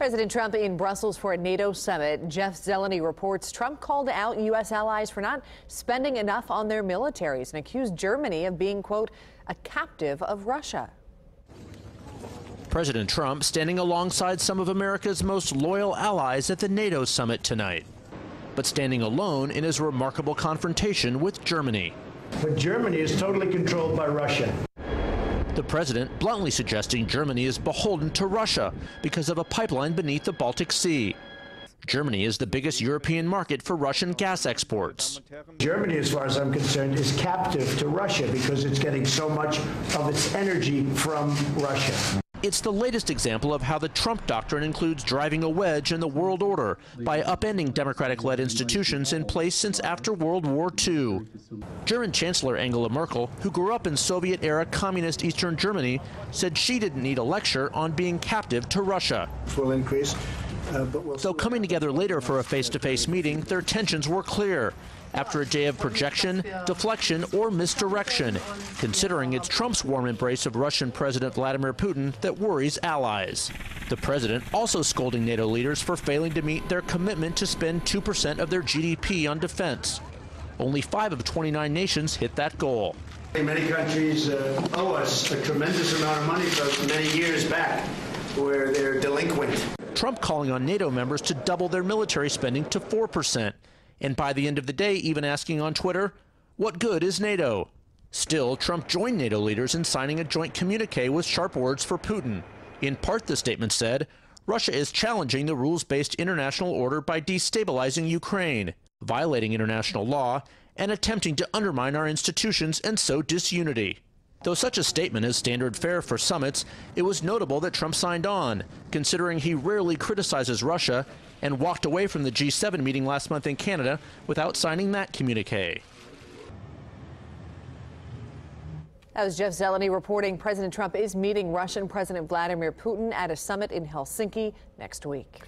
President Trump in Brussels for a NATO summit. Jeff Zeleny reports Trump called out U.S. allies for not spending enough on their militaries and accused Germany of being, quote, a captive of Russia. President Trump standing alongside some of America's most loyal allies at the NATO summit tonight, but standing alone in his remarkable confrontation with Germany. But Germany is totally controlled by Russia. The president bluntly suggesting Germany is beholden to Russia because of a pipeline beneath the Baltic Sea. Germany is the biggest European market for Russian gas exports. Germany, as far as I'm concerned, is captive to Russia because it's getting so much of its energy from Russia. It's the latest example of how the Trump doctrine includes driving a wedge in the world order by upending Democratic-led institutions in place since after World War II. German Chancellor Angela Merkel, who grew up in Soviet-era communist Eastern Germany, said she didn't need a lecture on being captive to Russia. Will increase. Though coming together later for a face-to-face meeting, their tensions were clear after a day of projection, deflection, or misdirection, considering it's Trump's warm embrace of Russian President Vladimir Putin that worries allies. The president also scolding NATO leaders for failing to meet their commitment to spend 2% of their GDP on defense. Only 5 of 29 nations hit that goal. Many countries owe us a tremendous amount of money from many years back, where they're delinquent. Trump calling on NATO members to double their military spending to 4%. And by the end of the day, even asking on Twitter, what good is NATO? Still, Trump joined NATO leaders in signing a joint communique with sharp words for Putin. In part, the statement said, Russia is challenging the rules-based international order by destabilizing Ukraine, violating international law, and attempting to undermine our institutions and sow disunity. Though such a statement is standard fare for summits, it was notable that Trump signed on, considering he rarely criticizes Russia and walked away from the G7 meeting last month in Canada without signing that communique. That was Jeff Zeleny reporting President Trump is meeting Russian President Vladimir Putin at a summit in Helsinki next week.